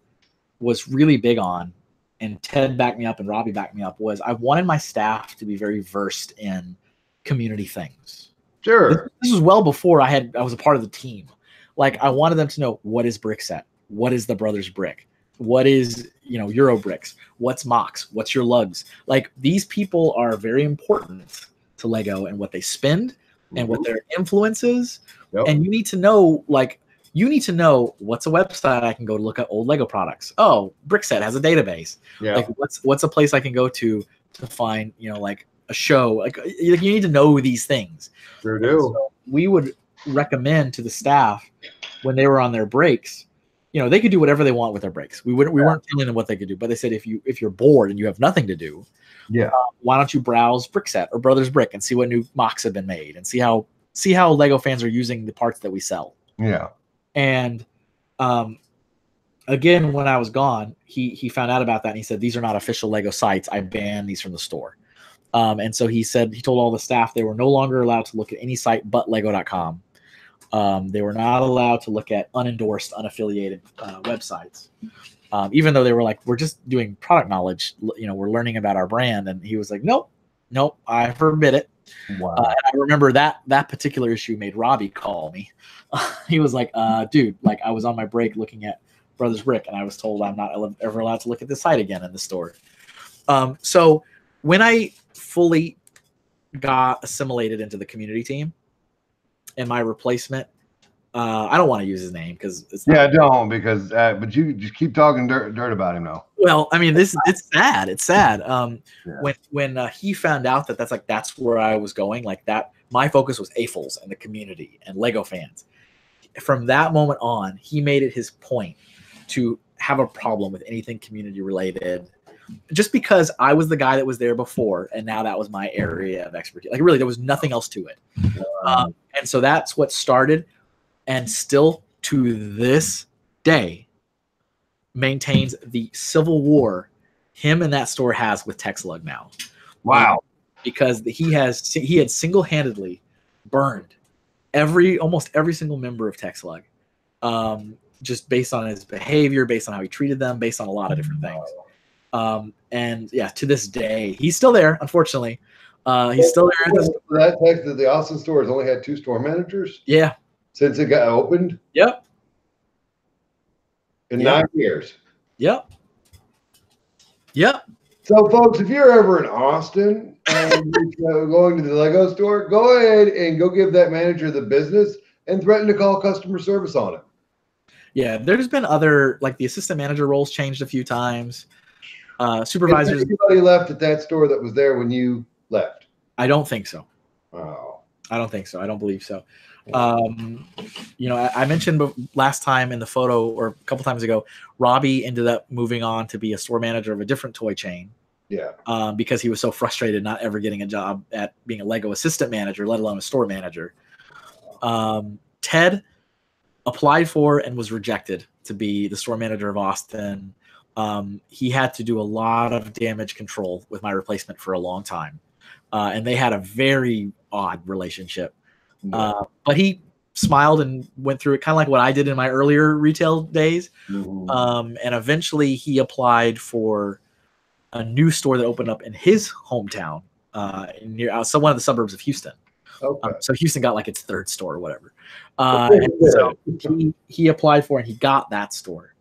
was really big on, and Ted backed me up and Robbie backed me up, was I wanted my staff to be very versed in community things. Sure. This was well before I was a part of the team. Like I wanted them to know, what is Brickset? What is the Brothers Brick? What is, Euro Bricks? What's Mox? What's your lugs? Like these people are very important to Lego and what they spend and what their influence is. Yep. And you need to know, what's a website I can go to look at old Lego products. Oh, Brickset has a database. Yeah. Like what's a place I can go to find, like a show. Like you need to know these things. Sure do. So we would recommend to the staff when they were on their breaks, they could do whatever they want with their breaks. We weren't telling them what they could do, but they said, if you're bored and you have nothing to do, why don't you browse Brickset or Brothers Brick and see what new mocks have been made and see how Lego fans are using the parts that we sell. Yeah. And again, when I was gone, he found out about that and he said, these are not official Lego sites. I banned these from the store. And so he told all the staff they were no longer allowed to look at any site but lego.com. They were not allowed to look at unendorsed, unaffiliated websites. Even though they were like, we're just doing product knowledge, we're learning about our brand. And he was like, nope, I forbid it. Wow. And I remember that particular issue made Robbie call me. He was like, dude, like I was on my break looking at Brothers Brick and I was told I'm not ever allowed to look at this site again in the store. So when I fully got assimilated into the community team and my replacement, I don't want to use his name because it's don't, because but you just keep talking dirt about him now. Well, I mean, it's sad. It's sad. When he found out that's where I was going, like that, my focus was AFLs and the community and Lego fans. From that moment on, he made it his point to have a problem with anything community related, just because I was the guy that was there before, and now that was my area of expertise. Like really, there was nothing else to it. And so that's what started, and still to this day maintains the civil war him and that store has with TexLug now. Wow. Because he had single-handedly burned almost every single member of TexLug, just based on his behavior, based on how he treated them, based on a lot of different things. And yeah, to this day, he's still there. Unfortunately, he's still there. That text that the Austin store has only had 2 store managers. Yeah, since it got opened. Yep. In 9 years. Yep. So, folks, if you're ever in Austin and you're going to the Lego store, go ahead and go give that manager the business and threaten to call customer service on him. Yeah, there's been other, like the assistant manager roles changed a few times. Supervisors. Anybody left at that store that was there when you left? I don't think so. Oh. I don't think so. I don't believe so. You know, I mentioned last time in the photo or a couple times ago, Robbie ended up moving on to be a store manager of a different toy chain. Yeah. Because he was so frustrated not ever getting a job at being a Lego assistant manager, let alone a store manager. Ted applied for and was rejected to be the store manager of Austin. He had to do a lot of damage control with my replacement for a long time. And they had a very odd relationship. But he smiled and went through it kind of like what I did in my earlier retail days. And eventually he applied for a new store that opened up in his hometown, near one of the suburbs of Houston. Okay. So Houston got like its third store or whatever. And so he applied for and he got that store.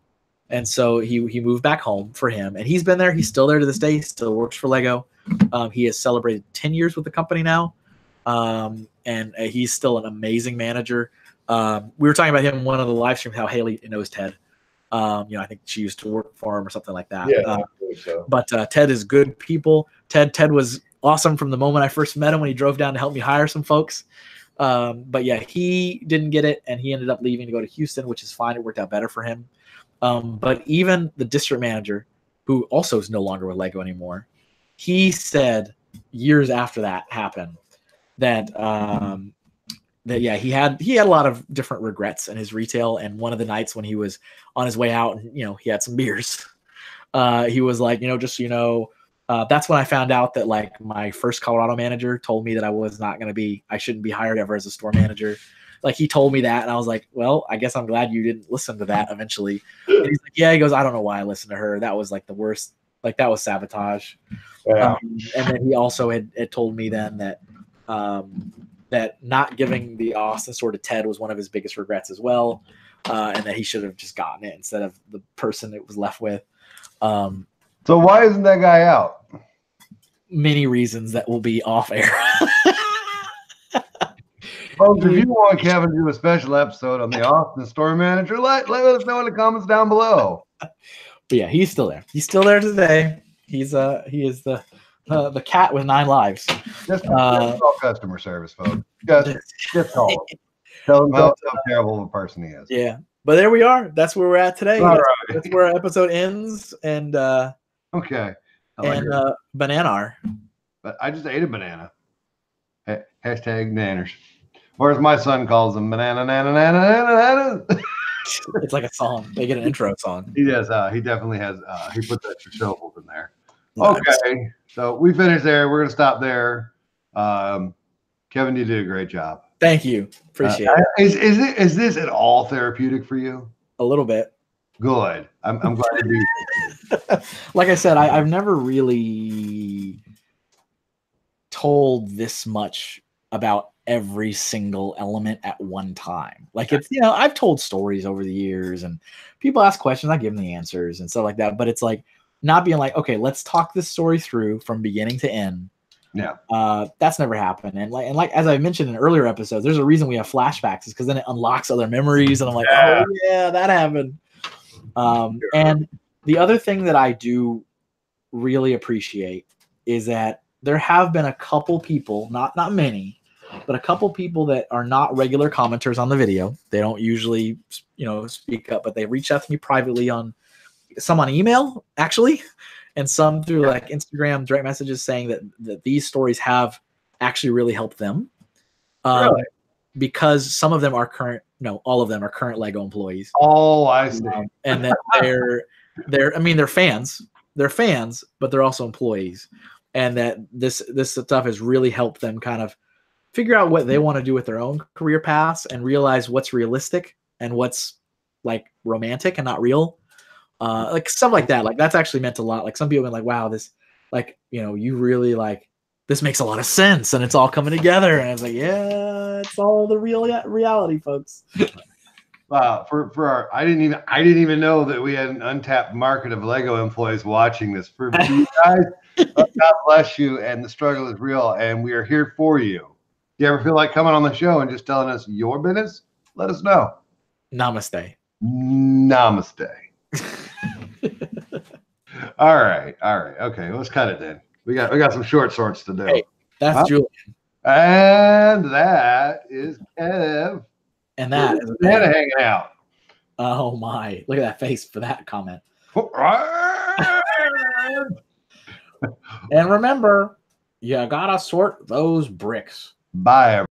And so he moved back home for him. And he's been there. He's still there to this day. He still works for Lego. He has celebrated 10 years with the company now. And he's still an amazing manager. We were talking about him in one of the live streams, how Haley knows Ted. You know, I think she used to work for him or something like that. Yeah, I think so. But Ted is good people. Ted was awesome from the moment I first met him when he drove down to help me hire some folks. But yeah, he didn't get it, and he ended up leaving to go to Houston, which is fine. It worked out better for him. But even the district manager, who also is no longer with Lego anymore, he said years after that happened that yeah, he had a lot of different regrets in his retail. And one of the nights when he was on his way out, and you know, he had some beers, he was like, you know, just so you know, that's when I found out that like my first Colorado manager told me that I shouldn't be hired ever as a store manager. Like he told me that, and I was like, well, I guess I'm glad you didn't listen to that eventually. And he's like, yeah, he goes, I don't know why I listened to her. That was like the worst. Like that was sabotage. Yeah. And then he also had told me then that that not giving the Austin store to Ted was one of his biggest regrets as well, and that he should have just gotten it instead of the person it was left with. So why isn't that guy out? Many reasons that will be off air. Folks, if you want Kevin to do a special episode on the Austin store manager, let us know in the comments down below. But yeah, he's still there. He's still there today. He is the cat with 9 lives. Just call customer service, folks. Just call him. Tell him how terrible of a person he is. Yeah, but there we are. That's where we're at today. That's where our episode ends. And okay. Banana. But I just ate a banana. Hashtag nanners. Or as my son calls them, banana. It's like a song. They get an intro song. He does. He definitely has. He puts extra syllables in there. Nice. Okay, so we finished there. We're gonna stop there. Kevin, you did a great job. Thank you. Appreciate it. Is this at all therapeutic for you? A little bit. Good. I'm glad to be here. Like I said, I've never really told this much about every single element at one time. Like it's, you know, I've told stories over the years and people ask questions, I give them the answers and stuff like that. But it's like not being like, okay, let's talk this story through from beginning to end. Yeah. That's never happened. And like as I mentioned in earlier episodes, there's a reason we have flashbacks, is because then it unlocks other memories. And I'm like, oh yeah, that happened. And the other thing that I do really appreciate is that there have been a couple people, not many, but a couple people that are not regular commenters on the video. They don't usually, you know, speak up, but they reach out to me privately some on email, actually, and some through like Instagram direct messages saying that these stories have actually really helped them. Really? Because some of them are all of them are current Lego employees. Oh, I see. And that they're fans. They're fans, but they're also employees. And that this stuff has really helped them kind of figure out what they want to do with their own career paths and realize what's realistic and what's like romantic and not real. Like stuff like that. Like that's actually meant a lot. Like some people have been like, wow, this, like, you know, you really like, this makes a lot of sense and it's all coming together. And I was like, yeah, it's all the real reality, folks. For our, I didn't even know that we had an untapped market of Lego employees watching this. For you guys, God bless you, and the struggle is real, and we are here for you. If you ever feel like coming on the show and just telling us your business, let us know. Namaste. Namaste. All right. Okay, let's cut it then. We got some short sorts to do. Hey, that's Julian. And that is Kev. And that is Nana hanging out. Oh my! Look at that face for that comment. And remember, you gotta sort those bricks. Bye.